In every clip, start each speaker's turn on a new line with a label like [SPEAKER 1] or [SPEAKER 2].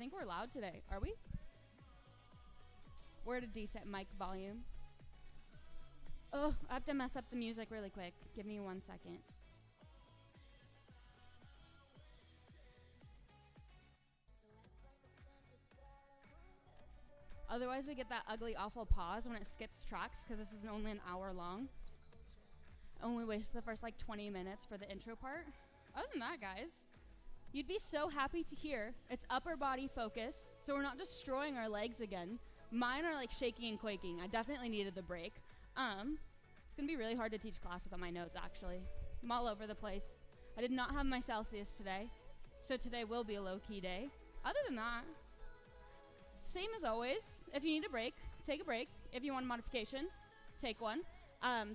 [SPEAKER 1] think we're loud today. Are we? We're at a decent mic volume. Oh, I have to mess up the music really quick. Give me 1 second. Otherwise, we get that ugly, awful pause when it skips tracks because this is only an hour long. Only waste the first like 20 minutes for the intro part. Other than that, guys, you'd be so happy to hear it's upper body focus, so we're not destroying our legs again. Mine are like shaking and quaking. I definitely needed the break. It's gonna be really hard to teach class without my notes, actually. I'm all over the place. I did not have my Celsius today, so today will be a low-key day. Other than that, same as always. If you need a break, take a break. If you want a modification, take one.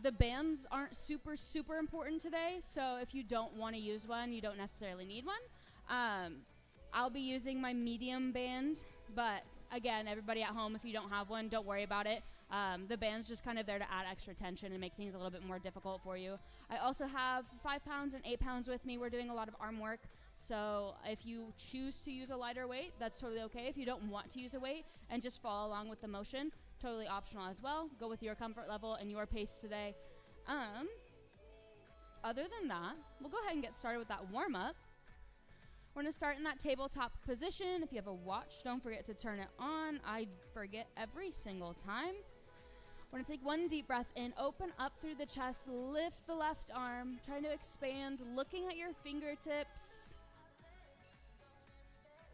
[SPEAKER 1] The bands aren't super important today, so if you don't want to use one, you don't necessarily need one. I'll be using my medium band, but again, everybody at home, if you don't have one, don't worry about it. The band's just kind of there to add extra tension and make things a little bit more difficult for you. I also have 5 pounds and 8 pounds with me. We're doing a lot of arm work, so if you choose to use a lighter weight, that's totally okay. If you don't want to use a weight and just follow along with the motion, totally optional as well. Go with your comfort level and your pace today. Other than that, we'll go ahead and get started with that warm-up. We're going to start in that tabletop position. If you have a watch, don't forget to turn it on. I forget every single time. We're going to take one deep breath in, open up through the chest, lift the left arm, trying to expand, looking at your fingertips.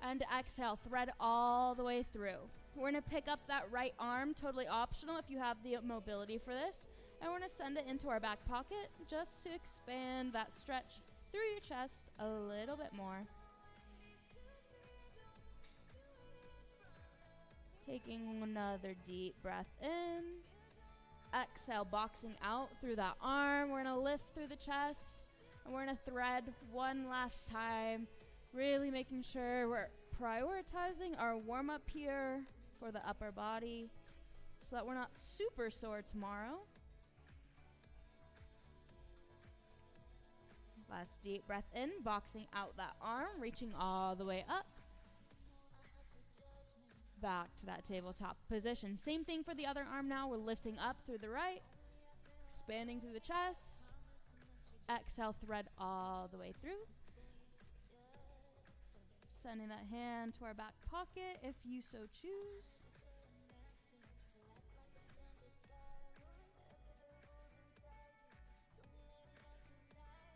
[SPEAKER 1] And exhale, thread all the way through. We're going to pick up that right arm, totally optional if you have the mobility for this. And we're going to send it into our back pocket just to expand that stretch through your chest a little bit more. Taking another deep breath in. Exhale, boxing out through that arm. We're going to lift through the chest. And we're going to thread one last time. Really making sure we're prioritizing our warm-up here for the upper body so that we're not super sore tomorrow. Last deep breath in, boxing out that arm, reaching all the way up. Back to that tabletop position. Same thing for the other arm now. We're lifting up through the right, expanding through the chest. Exhale, thread all the way through. Sending that hand to our back pocket if you so choose.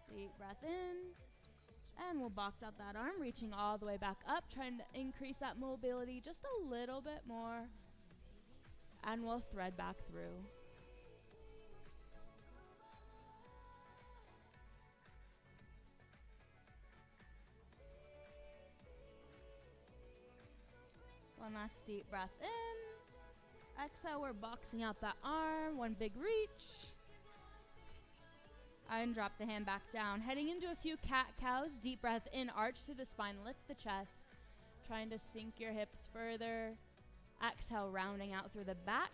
[SPEAKER 1] Deep breath in. And we'll box out that arm, reaching all the way back up, trying to increase that mobility just a little bit more. And we'll thread back through. One last deep breath in. Exhale, we're boxing out that arm. One big reach. And drop the hand back down. Heading into a few cat-cows. Deep breath in, arch through the spine, lift the chest. Trying to sink your hips further. Exhale, rounding out through the back.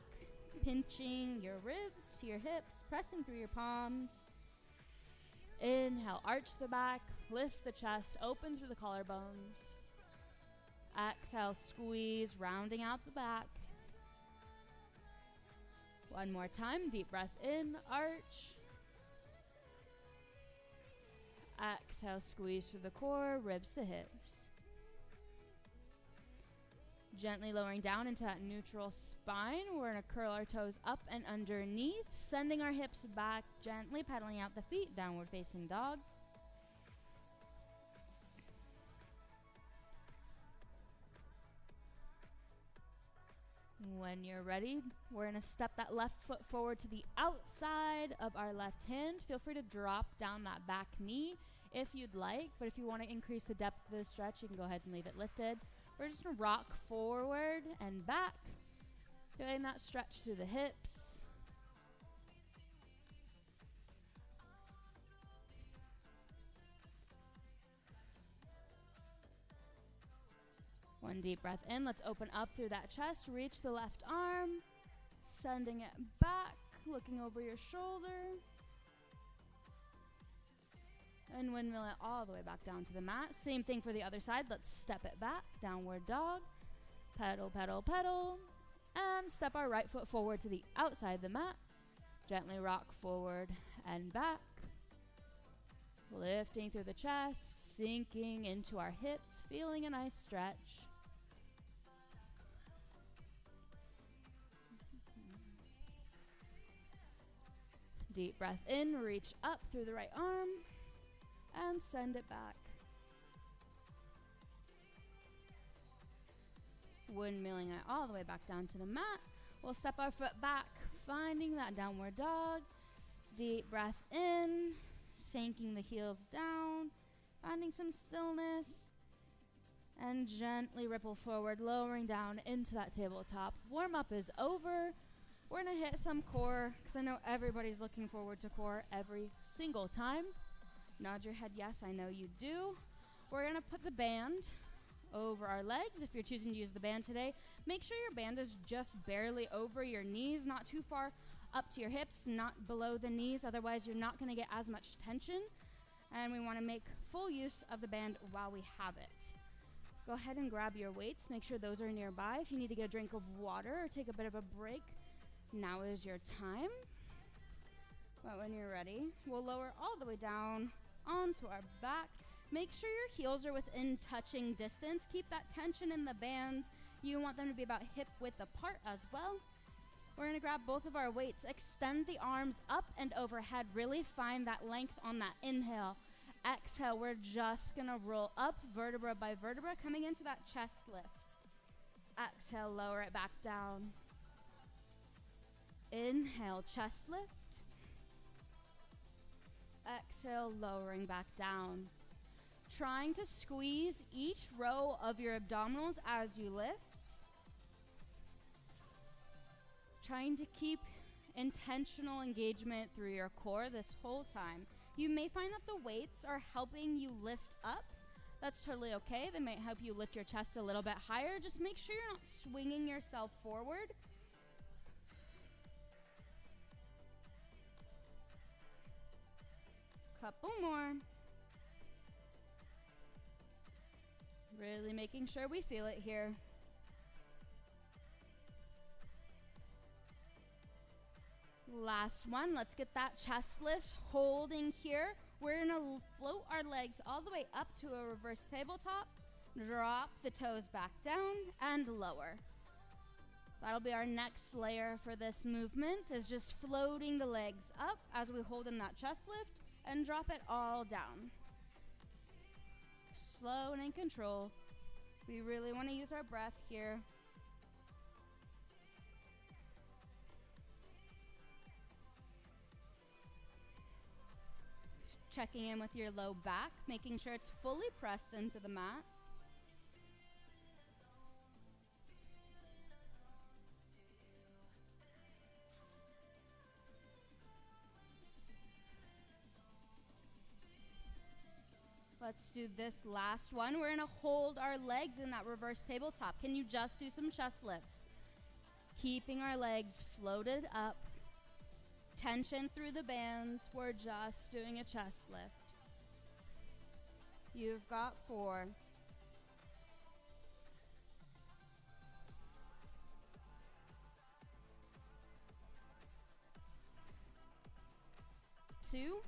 [SPEAKER 1] Pinching your ribs to your hips, pressing through your palms. Inhale, arch the back, lift the chest, open through the collarbones. Exhale, squeeze, rounding out the back. One more time, deep breath in, arch. Exhale, squeeze through the core, ribs to hips. Gently lowering down into that neutral spine. We're going to curl our toes up and underneath, sending our hips back, gently pedaling out the feet, downward facing dog. When you're ready, we're going to step that left foot forward to the outside of our left hand. Feel free to drop down that back knee if you'd like, but if you want to increase the depth of the stretch, you can go ahead and leave it lifted. We're just going to rock forward and back, getting that stretch through the hips. One deep breath in. Let's open up through that chest. Reach the left arm, sending it back, looking over your shoulder. And windmill it all the way back down to the mat. Same thing for the other side. Let's step it back, downward dog, pedal, pedal, pedal, and step our right foot forward to the outside of the mat. Gently rock forward and back, lifting through the chest, sinking into our hips, feeling a nice stretch. Deep breath in, reach up through the right arm, and send it back. Windmilling it all the way back down to the mat. We'll step our foot back, finding that downward dog. Deep breath in, sinking the heels down, finding some stillness, and gently ripple forward, lowering down into that tabletop. Warm up is over. We're gonna hit some core, because I know everybody's looking forward to core every single time. Nod your head, yes, I know you do. We're gonna put the band over our legs. If you're choosing to use the band today, make sure your band is just barely over your knees, not too far up to your hips, not below the knees, otherwise you're not gonna get as much tension. And we wanna make full use of the band while we have it. Go ahead and grab your weights, make sure those are nearby. If you need to get a drink of water or take a bit of a break, now is your time. But when you're ready, we'll lower all the way down onto our back. Make sure your heels are within touching distance. Keep that tension in the band. You want them to be about hip width apart as well. We're gonna grab both of our weights, extend the arms up and overhead. Really find that length on that inhale. Exhale, we're just gonna roll up vertebra by vertebra, coming into that chest lift. Exhale, lower it back down. Inhale, chest lift. Exhale, lowering back down. Trying to squeeze each row of your abdominals as you lift. Trying to keep intentional engagement through your core this whole time. You may find that the weights are helping you lift up. That's totally okay. They might help you lift your chest a little bit higher. Just make sure you're not swinging yourself forward. Couple more. Really making sure we feel it here. Last one, let's get that chest lift. Holding here, we're gonna float our legs all the way up to a reverse tabletop, drop the toes back down, and lower. That'll be our next layer for this movement, is just floating the legs up as we hold in that chest lift and drop it all down. Slow and in control. We really want to use our breath here. Checking in with your low back, making sure it's fully pressed into the mat. Let's do this last one. We're gonna hold our legs in that reverse tabletop. Can you just do some chest lifts? Keeping our legs floated up. Tension through the bands. We're just doing a chest lift. You've got 4. 2.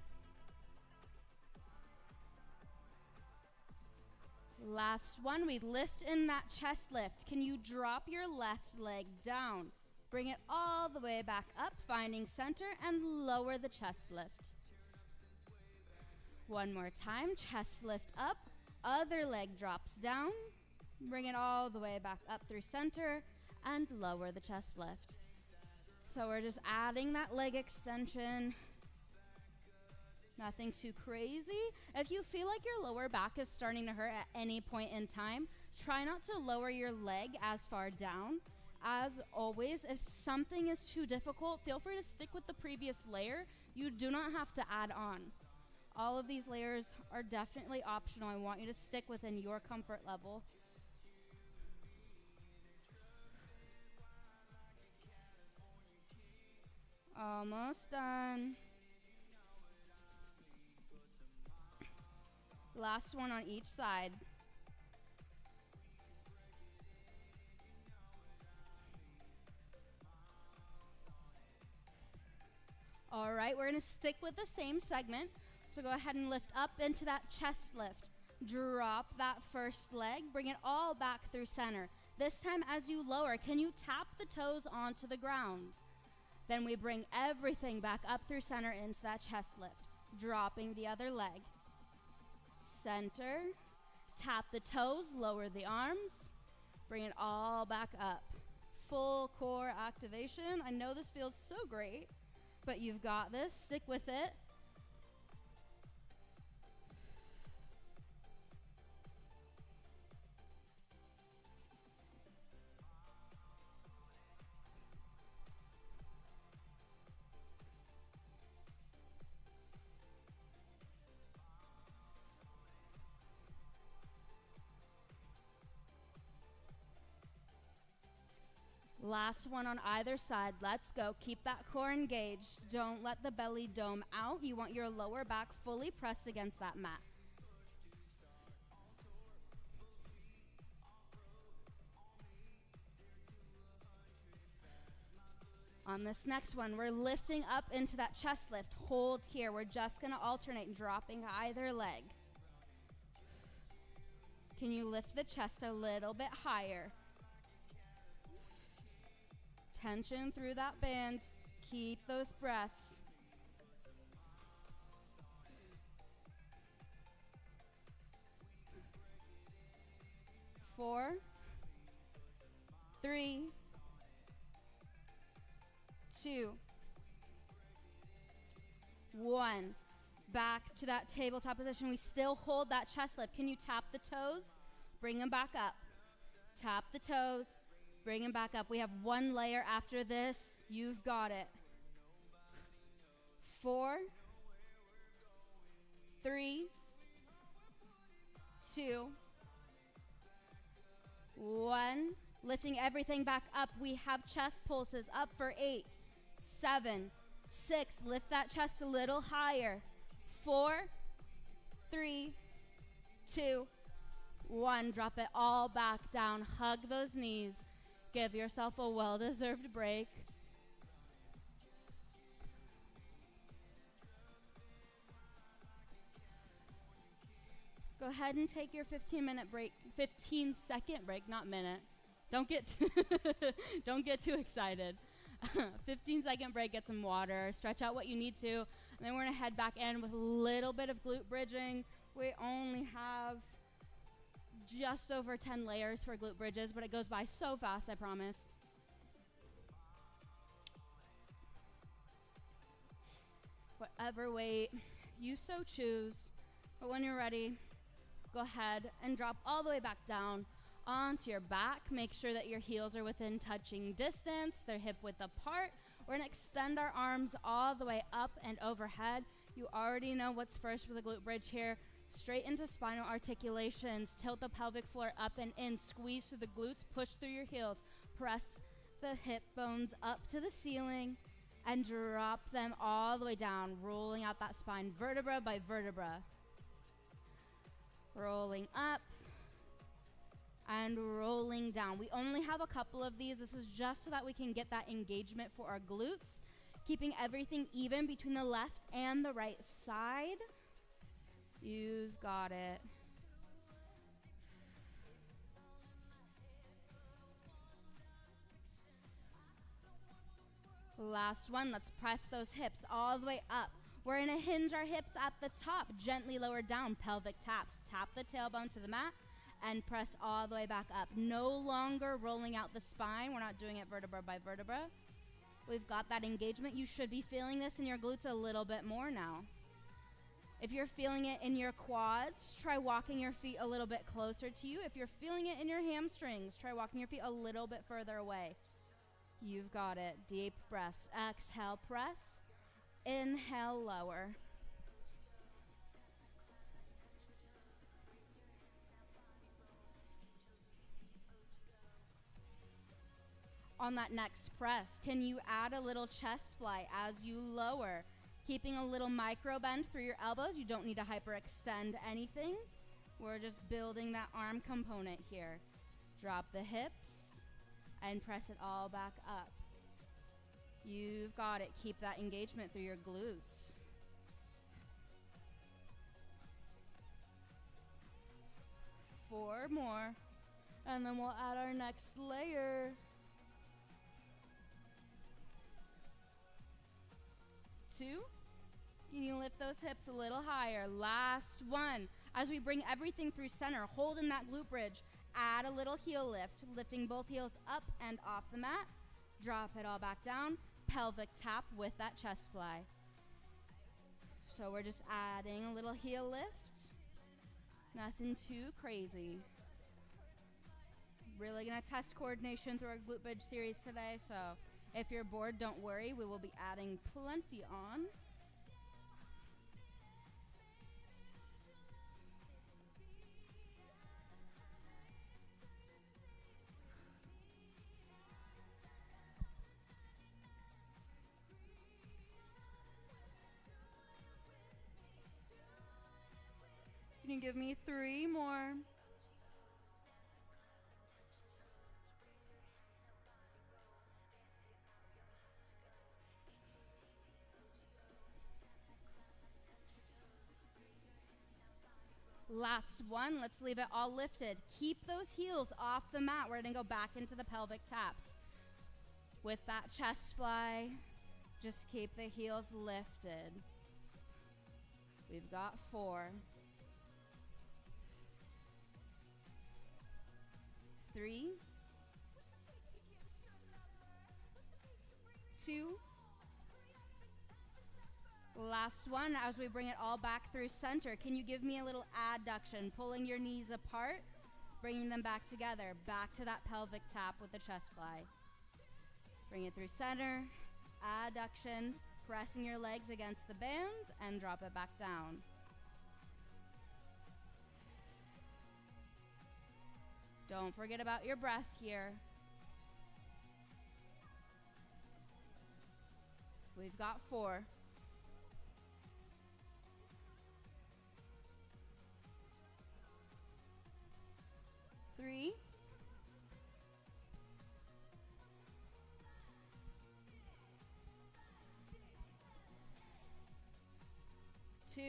[SPEAKER 1] Last one, we lift in that chest lift. Can you drop your left leg down? Bring it all the way back up, finding center, and lower the chest lift. One more time, chest lift up, other leg drops down. Bring it all the way back up through center, and lower the chest lift. So we're just adding that leg extension. Nothing too crazy. If you feel like your lower back is starting to hurt at any point in time, try not to lower your leg as far down. As always, if something is too difficult, feel free to stick with the previous layer. You do not have to add on. All of these layers are definitely optional. I want you to stick within your comfort level. Almost done. Last one on each side. All right, we're gonna stick with the same segment. So go ahead and lift up into that chest lift. Drop that first leg, bring it all back through center. This time as you lower, can you tap the toes onto the ground? Then we bring everything back up through center into that chest lift. Dropping the other leg. Center, tap the toes, lower the arms, bring it all back up. Full core activation. I know this feels so great, but you've got this. Stick with it. Last one on either side. Let's go. Keep that core engaged. Don't let the belly dome out. You want your lower back fully pressed against that mat. On this next one, we're lifting up into that chest lift. Hold here. We're just going to alternate, dropping either leg. Can you lift the chest a little bit higher? Tension through that band. Keep those breaths. Four, three, two, one. Back to that tabletop position. We still hold that chest lift. Can you tap the toes? Bring them back up. Tap the toes. Bring them back up. We have one layer after this. You've got it. 4, 3, 2, 1. Lifting everything back up. We have chest pulses up for 8, 7, 6. Lift that chest a little higher. 4, 3, 2, 1. Drop it all back down. Hug those knees. Give yourself a well-deserved break. Go ahead and take your 15-minute break, 15-second break, not minute. Don't get too excited. 15-second break, get some water, stretch out what you need to, and then we're gonna head back in with a little bit of glute bridging. We only have just over 10 layers for glute bridges, but it goes by so fast, I promise. Whatever weight you so choose, but when you're ready, go ahead and drop all the way back down onto your back. Make sure that your heels are within touching distance, they're hip width apart. We're gonna extend our arms all the way up and overhead. You already know what's first for the glute bridge here. Straight into spinal articulations. Tilt the pelvic floor up and in. Squeeze through the glutes. Push through your heels. Press the hip bones up to the ceiling and drop them all the way down, rolling out that spine vertebra by vertebra. Rolling up and rolling down. We only have a couple of these. This is just so that we can get that engagement for our glutes, keeping everything even between the left and the right side. You've got it. Last one. Let's press those hips all the way up. We're going to hinge our hips at the top, gently lower down, pelvic taps. Tap the tailbone to the mat and press all the way back up. No longer rolling out the spine. We're not doing it vertebra by vertebra. We've got that engagement. You should be feeling this in your glutes a little bit more now. If you're feeling it in your quads, try walking your feet a little bit closer to you. If you're feeling it in your hamstrings, try walking your feet a little bit further away. You've got it. Deep breaths. Exhale, press. Inhale, lower. On that next press, can you add a little chest fly as you lower? Keeping a little micro bend through your elbows. You don't need to hyperextend anything. We're just building that arm component here. Drop the hips and press it all back up. You've got it. Keep that engagement through your glutes. Four more, and then we'll add our next layer. Two. Can you lift those hips a little higher? Last one. As we bring everything through center, hold in that glute bridge. Add a little heel lift, lifting both heels up and off the mat. Drop it all back down. Pelvic tap with that chest fly. So we're just adding a little heel lift. Nothing too crazy. Really gonna test coordination through our glute bridge series today, so if you're bored, don't worry. We will be adding plenty on. Can you give me 3 more? Last one. Let's leave it all lifted. Keep those heels off the mat. We're going to go back into the pelvic taps. With that chest fly, just keep the heels lifted. We've got 4. 3, 2, last one. As we bring it all back through center, can you give me a little adduction, pulling your knees apart, bringing them back together, back to that pelvic tap with the chest fly. Bring it through center, adduction, pressing your legs against the band, and drop it back down. Don't forget about your breath here. We've got 4. 3. 2.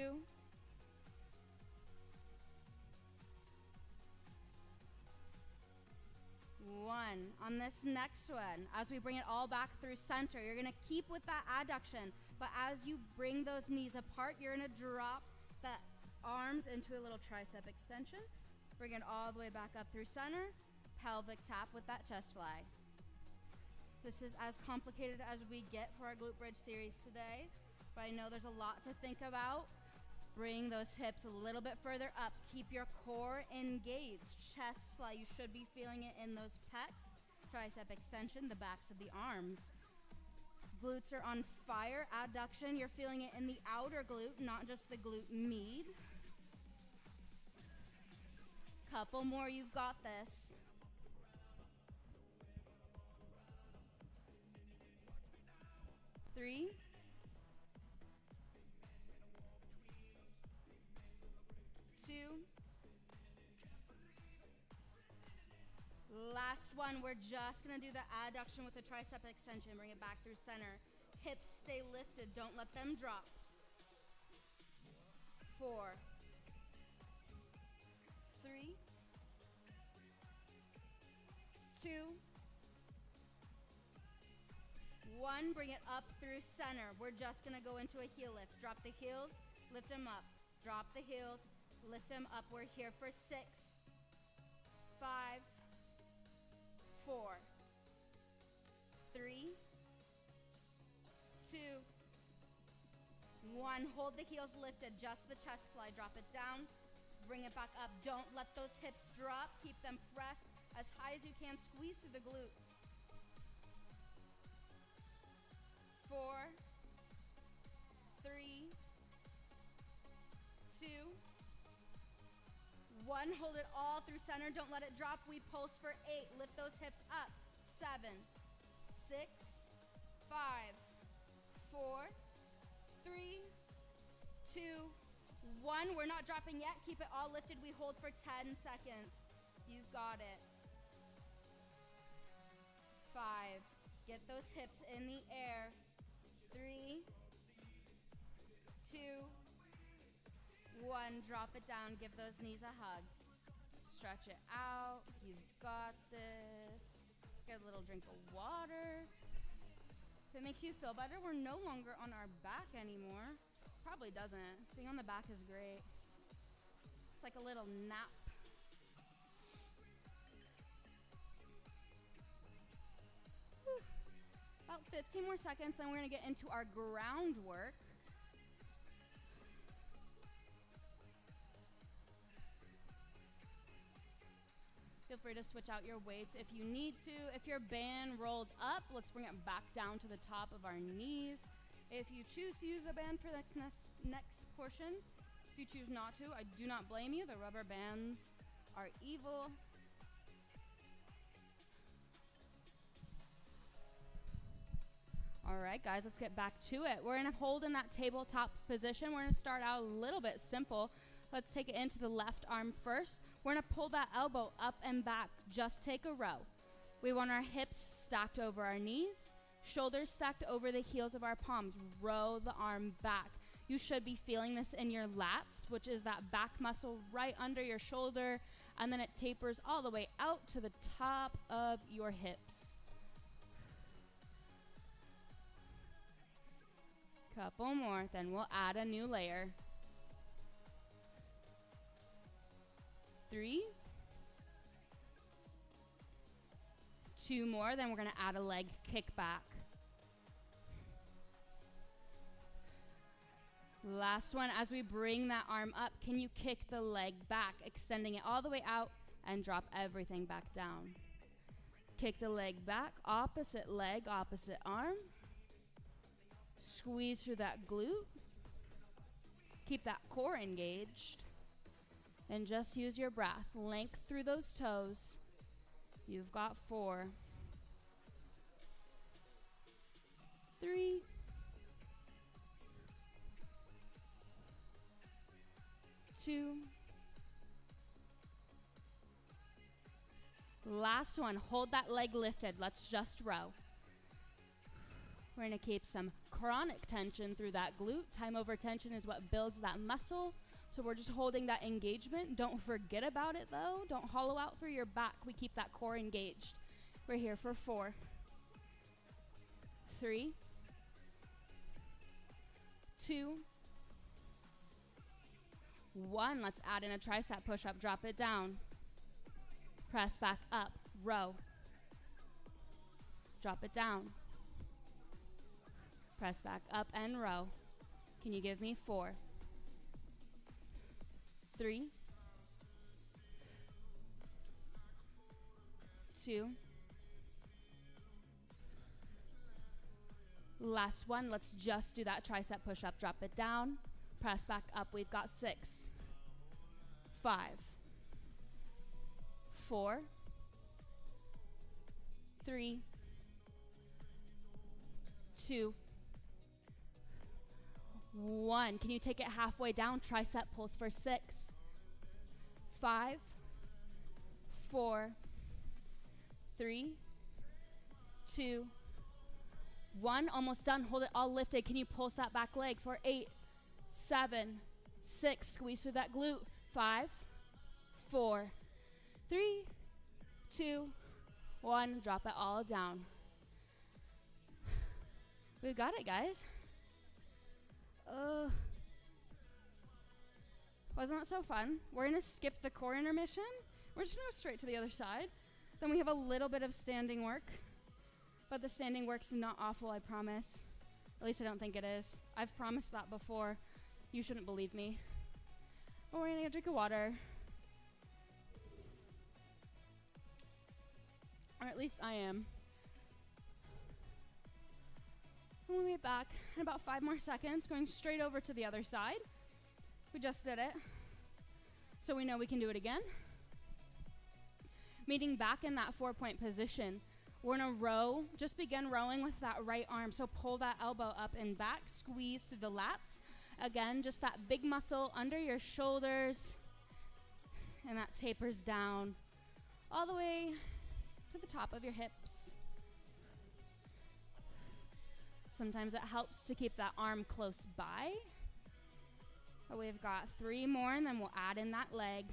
[SPEAKER 1] 1. On this next one, as we bring it all back through center, you're going to keep with that adduction, but as you bring those knees apart, you're going to drop the arms into a little tricep extension. Bring it all the way back up through center, pelvic tap with that chest fly. This is as complicated as we get for our glute bridge series today, but I know there's a lot to think about. Bring those hips a little bit further up. Keep your core engaged. Chest fly, you should be feeling it in those pecs. Tricep extension, the backs of the arms. Glutes are on fire. Adduction, you're feeling it in the outer glute, not just the glute med. Couple more, you've got this. 3. 2. Last one, we're just gonna do the adduction with the tricep extension. Bring it back through center. Hips stay lifted, don't let them drop. 4. 3. 2. 1, bring it up through center. We're just gonna go into a heel lift. Drop the heels, lift them up. Drop the heels, lift them up. We're here for 6, 5, 4, 3, 2, 1. Hold the heels lifted, just the chest fly. Drop it down, bring it back up. Don't let those hips drop. Keep them pressed as high as you can. Squeeze through the glutes. 4, 3, 2, 1. Hold it all through center. Don't let it drop. We pulse for 8. Lift those hips up. 7, 6, 5, 4, 3, 2, 1, we're not dropping yet. Keep it all lifted. We hold for 10 seconds. You've got it. 5, get those hips in the air. 3, 2, 1, drop it down. Give those knees a hug. Stretch it out. You've got this. Get a little drink of water. If it makes you feel better, we're no longer on our back anymore. Probably doesn't. Being on the back is great. It's like a little nap. Whew. About 15 more seconds, then we're gonna get into our groundwork. Feel free to switch out your weights if you need to. If your band rolled up, let's bring it back down to the top of our knees. If you choose to use the band for the next portion, if you choose not to, I do not blame you. The rubber bands are evil. All right, guys, let's get back to it. We're gonna hold in that tabletop position. We're gonna start out a little bit simple. Let's take it into the left arm first. We're gonna pull that elbow up and back. Just take a row. We want our hips stacked over our knees, shoulders stacked over the heels of our palms. Row the arm back. You should be feeling this in your lats, which is that back muscle right under your shoulder, and then it tapers all the way out to the top of your hips. Couple more, then we'll add a new layer. 3, 2 more, then we're gonna add a leg kick back. Last one, as we bring that arm up, can you kick the leg back, extending it all the way out and drop everything back down. Kick the leg back, opposite leg, opposite arm. Squeeze through that glute. Keep that core engaged. And just use your breath. Length through those toes. You've got 4, 3, 2. Last one. Hold that leg lifted. Let's just row. We're going to keep some chronic tension through that glute. Time over tension is what builds that muscle. So we're just holding that engagement. Don't forget about it, though. Don't hollow out through your back. We keep that core engaged. We're here for 4, 3, 2, 1. Let's add in a tricep push-up. Drop it down. Press back up. Row. Drop it down. Press back up and row. Can you give me 4, 3, 2. Last one. Let's just do that tricep push-up. Drop it down. Press back up. We've got 6, 5, 4, 3, 2, 1. Can you take it halfway down? Tricep pulls for 6, 5, 4, 3, 2, 1. Almost done. Hold it all lifted. Can you pulse that back leg for 8, 7, 6. Squeeze through that glute. 5, 4, 3, 2, 1. Drop it all down. We've got it, guys. Wasn't that so fun? We're going to skip the core intermission. We're just going to go straight to the other side. Then we have a little bit of standing work. But the standing work's not awful, I promise. At least I don't think it is. I've promised that before. You shouldn't believe me. Oh, we're going to get a drink of water. Or at least I am. And we'll be back in about 5 more seconds, going straight over to the other side. We just did it, so we know we can do it again. Meeting back in that 4-point position, we're gonna row, just begin rowing with that right arm. So pull that elbow up and back, squeeze through the lats, Again, just that big muscle under your shoulders, and that tapers down all the way to the top of your hips. Sometimes it helps to keep that arm close by. But we've got 3 more, and then we'll add in that leg.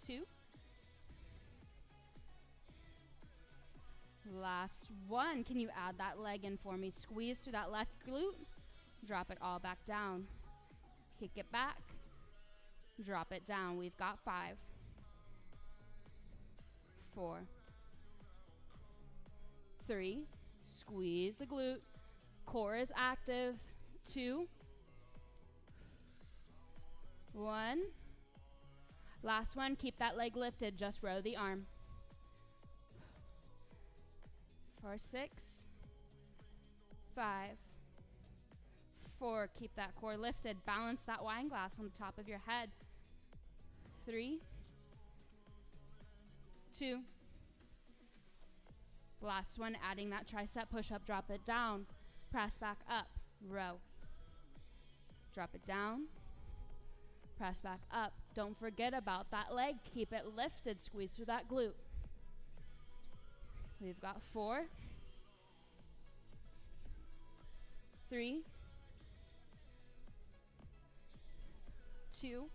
[SPEAKER 1] 2. Last 1. Can you add that leg in for me? Squeeze through that left glute. Drop it all back down. Kick it back. Drop it down. We've got 5. 4. 3. Squeeze the glute. Core is active. 2. 1. Last one. Keep that leg lifted. Just row the arm. For 6. 5. 4. Keep that core lifted. Balance that wine glass on the top of your head. 3. 2. Last one, adding that tricep push-up. Drop it down. Press back up. Row. Drop it down. Press back up. Don't forget about that leg. Keep it lifted. Squeeze through that glute. We've got 4. 3. 2.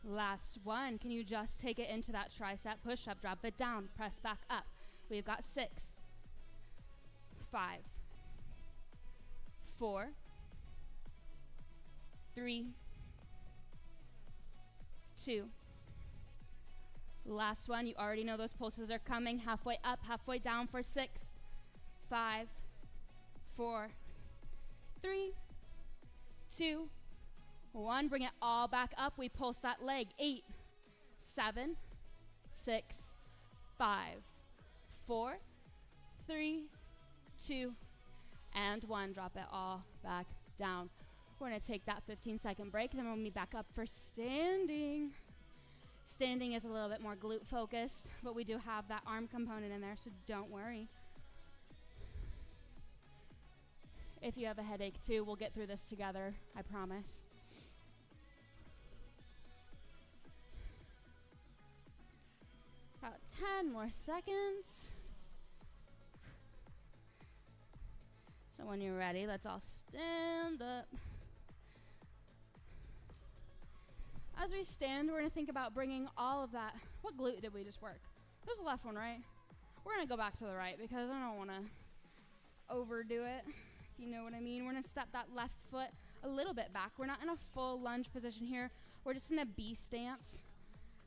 [SPEAKER 1] Last one. Can you just take it into that tricep push-up? Drop it down. Press back up. We've got 6. 5. 4. 3. 2. Last one. You already know those pulses are coming. Halfway up, halfway down for 6. 5. 4. 3. 2. 1. Bring it all back up. We pulse that leg. 8. 7. 6. 5. 4. 3. 2. And 1. Drop it all back down. We're going to take that 15-second break, then we'll be back up for standing. Standing is a little bit more glute focused, but we do have that arm component in there, so don't worry. If you have a headache too, we'll get through this together, I promise. About 10 more seconds. So when you're ready, let's all stand up. As we stand, we're going to think about bringing all of that. What glute did we just work? There's the left one, right? We're going to go back to the right because I don't want to overdo it, if you know what I mean. We're going to step that left foot a little bit back. We're not in a full lunge position here. We're just in a B stance.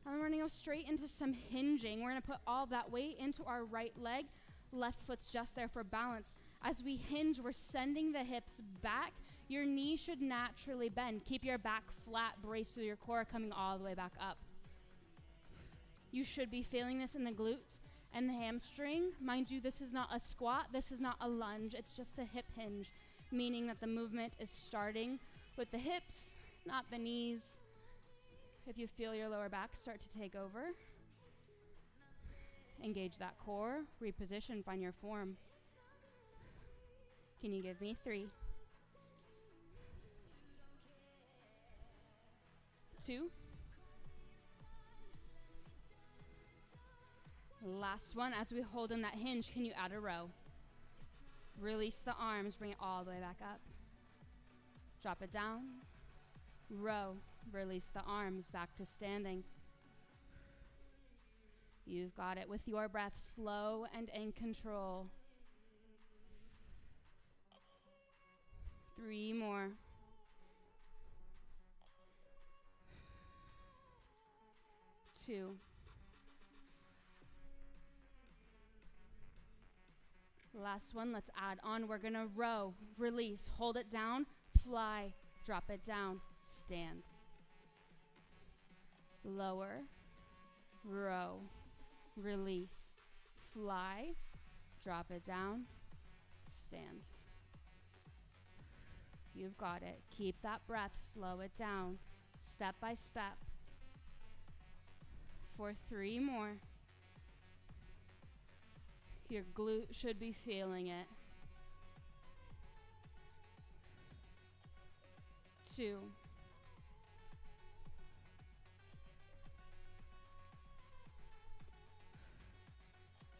[SPEAKER 1] And then we're going to go straight into some hinging. We're going to put all that weight into our right leg. Left foot's just there for balance. As we hinge, we're sending the hips back. Your knee should naturally bend. Keep your back flat, brace through your core, coming all the way back up. You should be feeling this in the glutes and the hamstring. Mind you, this is not a squat. This is not a lunge. It's just a hip hinge, meaning that the movement is starting with the hips, not the knees. If you feel your lower back start to take over, engage that core, reposition, find your form. Can you give me 3? 2. Last one. As we hold in that hinge, can you add a row? Release the arms, bring it all the way back up. Drop it down. Row. Release the arms, back to standing. You've got it. With your breath, slow and in control. 3 more. 2. Last one, let's add on. We're gonna row, release, hold it down, fly, drop it down, stand. Lower, row, release, fly, drop it down, stand. You've got it. Keep that breath, slow it down, step by step. For 3 more. Your glute should be feeling it. 2.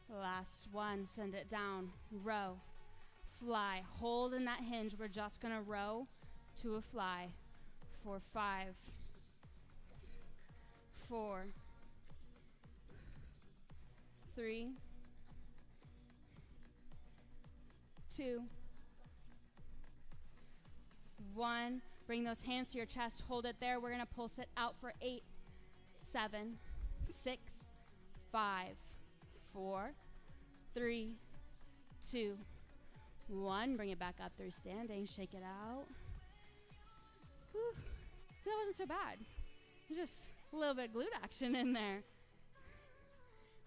[SPEAKER 1] Last one, send it down, row, fly, hold in that hinge. We're just gonna row to a fly for 5, 4, 3, 2, 1. Bring those hands to your chest, hold it there. We're gonna pulse it out for 8, 7, 6, 5, 4, 3, 2, 1. Bring it back up through standing. Shake it out. Whew. See, that wasn't so bad. Just a little bit of glute action in there.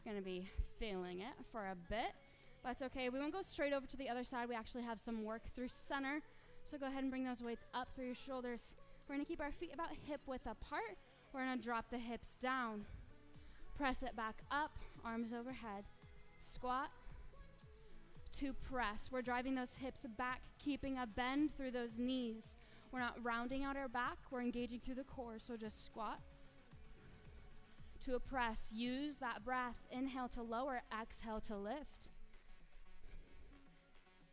[SPEAKER 1] We're going to be feeling it for a bit. But it's okay. We won't go straight over to the other side. We actually have some work through center. So go ahead and bring those weights up through your shoulders. We're going to keep our feet about hip width apart. We're going to drop the hips down. Press it back up, arms overhead. Squat to press. We're driving those hips back, keeping a bend through those knees. We're not rounding out our back. We're engaging through the core. So just squat to a press. Use that breath. Inhale to lower, exhale to lift.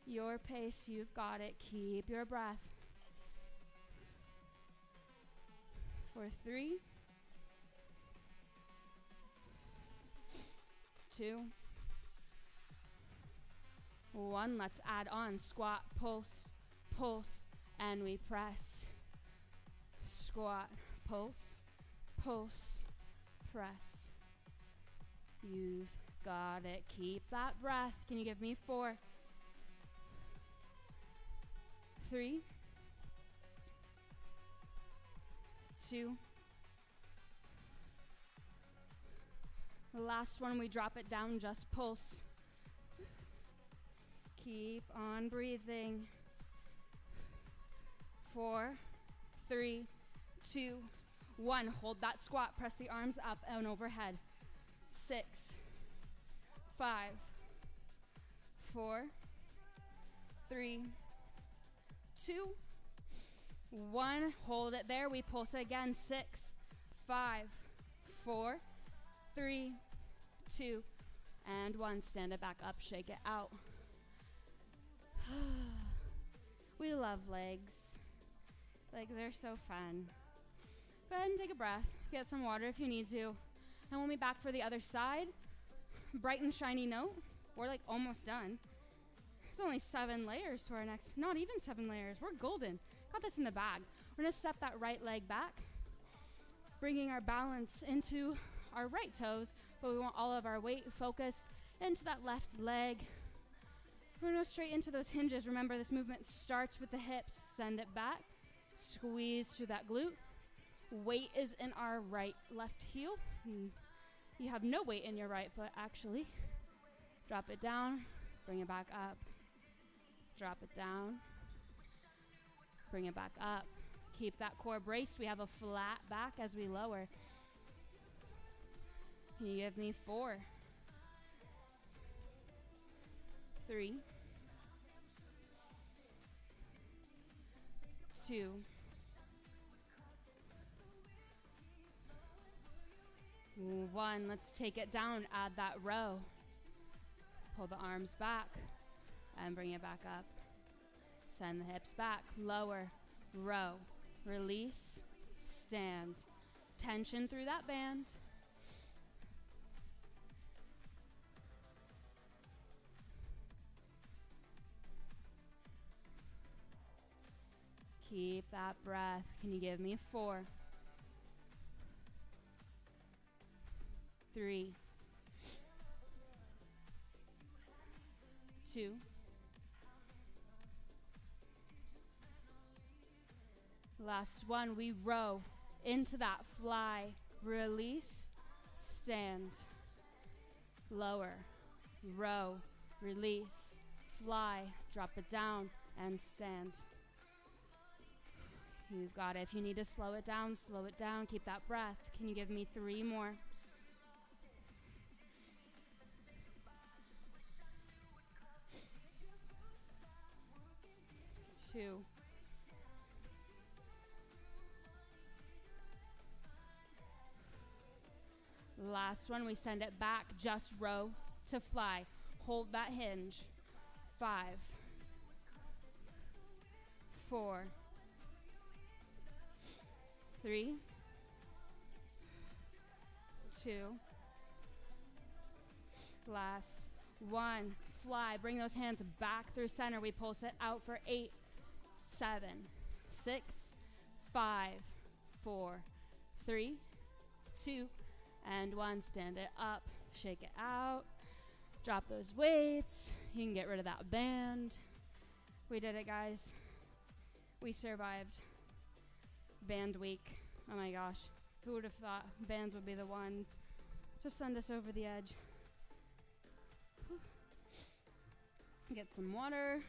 [SPEAKER 1] Your pace, you've got it. Keep your breath. For 3, 2, 1. Let's add on. Squat, pulse, pulse, and we press. Squat, pulse, pulse, press. You've got it. Keep that breath. Can you give me 4, 3, 2. The last one, we drop it down, just pulse. Keep on breathing. 4, 3, 2, 1. Hold that squat. Press the arms up and overhead. 6, 5, 4, 3, 2, 1. Hold it there. We pulse it again. 6, 5, 4, 3, 2, and 1. Stand it back up. Shake it out. We love legs. Legs are so fun. Go ahead and take a breath. Get some water if you need to. And we'll be back for the other side. Bright and shiny note. We're like almost done. There's only 7 layers to our next, not even 7 layers. We're golden. Got this in the bag. We're gonna step that right leg back, bringing our balance into our right toes, but we want all of our weight focused into that left leg. We're gonna go straight into those hinges. Remember, this movement starts with the hips. Send it back. Squeeze through that glute. Weight is in our left heel. You have no weight in your right foot, actually. Drop it down. Bring it back up. Drop it down. Bring it back up. Keep that core braced. We have a flat back as we lower. Can you give me 4, 3, 2, 1. Let's take it down. Add that row. Pull the arms back and bring it back up. Send the hips back. Lower, row, release, stand. Tension through that band. Keep that breath. Can you give me 4, 3, 2, 1. We row into that fly. Release, stand. Lower, row, release, fly. Drop it down and stand. You've got it. If you need to slow it down, slow it down. Keep that breath. Can you give me 3 more? 2. Last one, we send it back, just row to fly. Hold that hinge. 5, 4, 3, 2. Last one, fly. Bring those hands back through center. We pulse it out for 8, 7, 6, 5, 4, 3, 2, and 1. Stand it up, shake it out. Drop those weights. You can get rid of that band. We did it, guys. We survived band week. Oh my gosh. Who would have thought bands would be the one to send us over the edge? Whew. Get some water.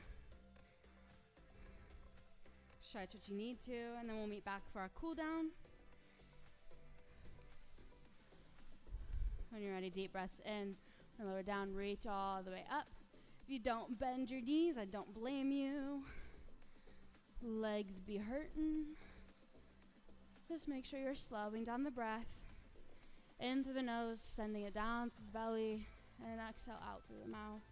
[SPEAKER 1] Stretch what you need to, and then we'll meet back for our cool down. When you're ready, deep breaths in. And lower down, reach all the way up. If you don't bend your knees, I don't blame you. Legs be hurting. Just make sure you're slowing down the breath. In through the nose, sending it down through the belly, and exhale out through the mouth.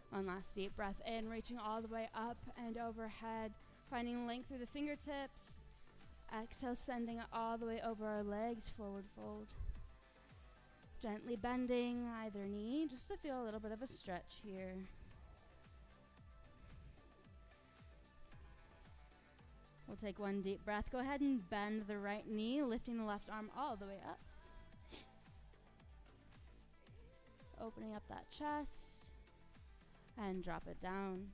[SPEAKER 1] One last deep breath in, reaching all the way up and overhead. Finding length through the fingertips. Exhale, sending it all the way over our legs, forward fold. Gently bending either knee, just to feel a little bit of a stretch here. We'll take one deep breath. Go ahead and bend the right knee, lifting the left arm all the way up. Opening up that chest, and drop it down.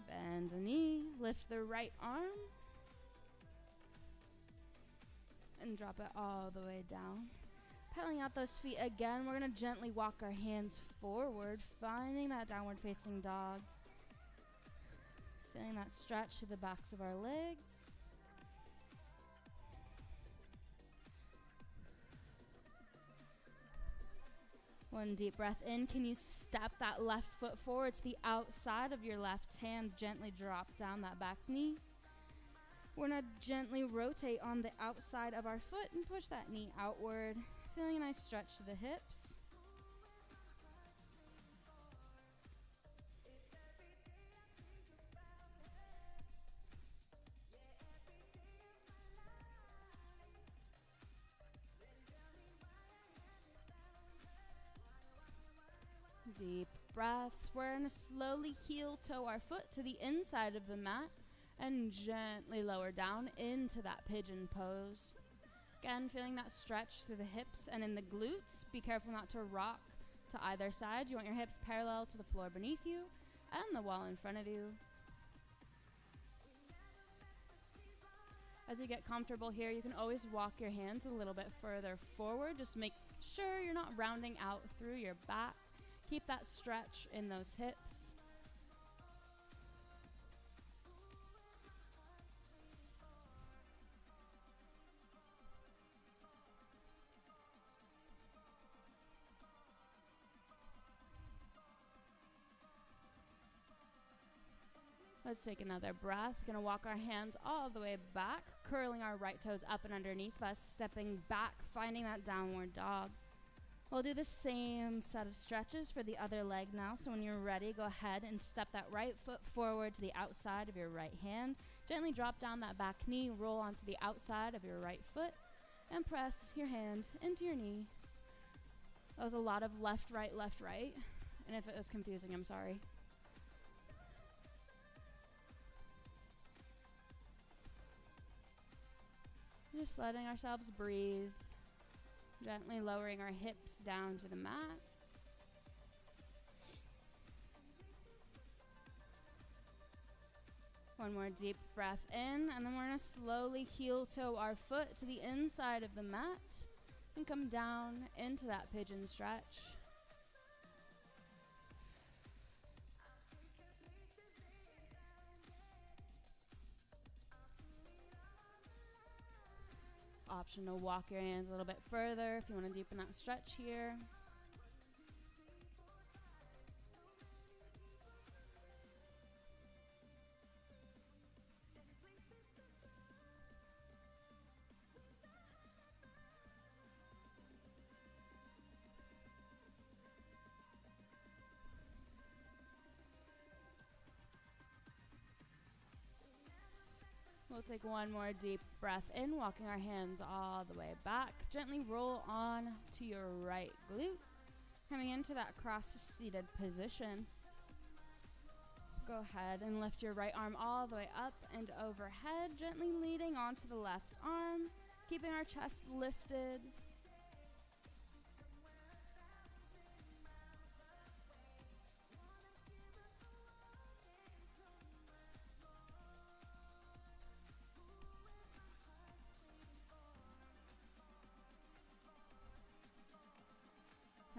[SPEAKER 1] Bend the knee, lift the right arm, and drop it all the way down. Pedaling out those feet again, we're going to gently walk our hands forward, finding that downward facing dog. Feeling that stretch to the backs of our legs. One deep breath in. Can you step that left foot forward to the outside of your left hand? Gently drop down that back knee. We're going to gently rotate on the outside of our foot and push that knee outward. Feeling a nice stretch to the hips. Deep breaths. We're going to slowly heel toe our foot to the inside of the mat and gently lower down into that pigeon pose. Again, feeling that stretch through the hips and in the glutes. Be careful not to rock to either side. You want your hips parallel to the floor beneath you and the wall in front of you. As you get comfortable here, you can always walk your hands a little bit further forward. Just make sure you're not rounding out through your back. Keep that stretch in those hips. Let's take another breath. Gonna walk our hands all the way back, curling our right toes up and underneath us, stepping back, finding that downward dog. We'll do the same set of stretches for the other leg now. So when you're ready, go ahead and step that right foot forward to the outside of your right hand. Gently drop down that back knee, roll onto the outside of your right foot, and press your hand into your knee. That was a lot of left, right, and if it was confusing, I'm sorry. Just letting ourselves breathe. Gently lowering our hips down to the mat. One more deep breath in, and then we're going to slowly heel toe our foot to the inside of the mat and come down into that pigeon stretch. option to walk your hands a little bit further if you want to deepen that stretch here. We'll take one more deep breath in, walking our hands all the way back. Gently roll on to your right glute, coming into that cross-seated position. Go ahead and lift your right arm all the way up and overhead, gently leading onto the left arm, keeping our chest lifted.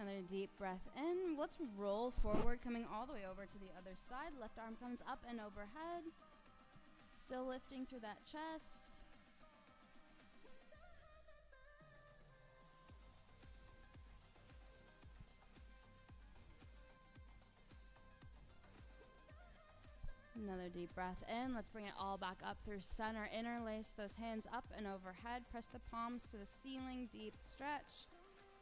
[SPEAKER 1] Another deep breath in. Let's roll forward, coming all the way over to the other side. Left arm comes up and overhead. Still lifting through that chest. Another deep breath in. Let's bring it all back up through center. Interlace those hands up and overhead. Press the palms to the ceiling. Deep stretch.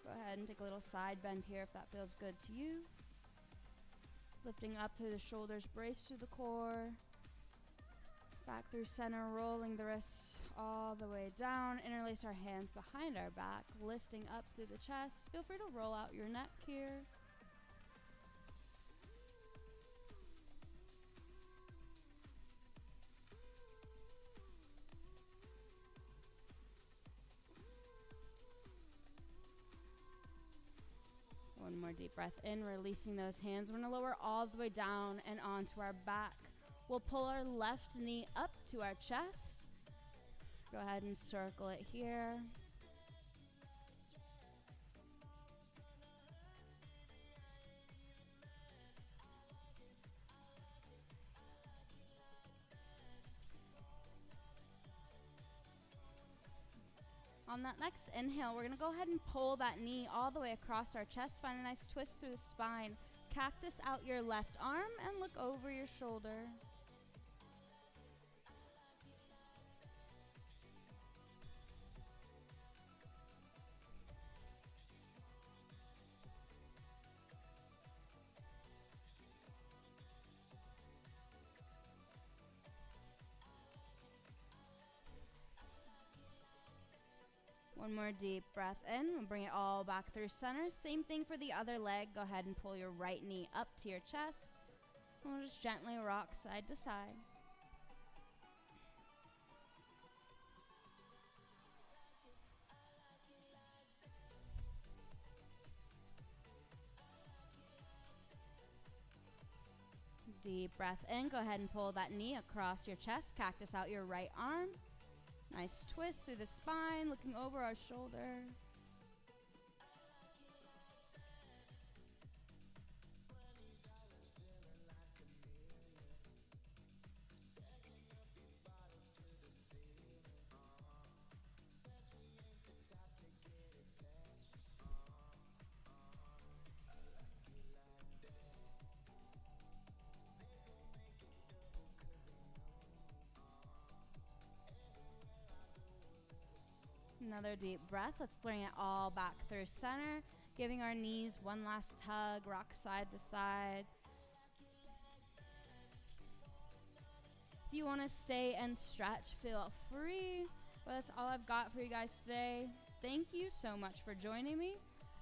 [SPEAKER 1] Go ahead and take a little side bend here if that feels good to you. Lifting up through the shoulders, brace through the core. Back through center, rolling the wrists all the way down. Interlace our hands behind our back, lifting up through the chest. Feel free to roll out your neck here. One more deep breath in, releasing those hands. We're going to lower all the way down and onto our back. We'll pull our left knee up to our chest. Go ahead and circle it here. On that next inhale, we're going to go ahead and pull that knee all the way across our chest. Find a nice twist through the spine. Cactus out your left arm and look over your shoulder. One more deep breath in. We'll bring it all back through center. Same thing for the other leg. Go ahead and pull your right knee up to your chest. And we'll just gently rock side to side. Deep breath in. Go ahead and pull that knee across your chest. Cactus out your right arm. Nice twist through the spine, looking over our shoulder. Another deep breath. Let's bring it all back through center, giving our knees one last hug, rock side to side. If you want to stay and stretch, feel free. But that's all I've got for you guys today. Thank you so much for joining me.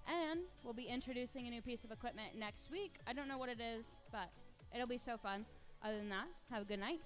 [SPEAKER 1] And we'll be introducing a new piece of equipment next week. I don't know what it is, but it'll be so fun. Other than that, have a good night.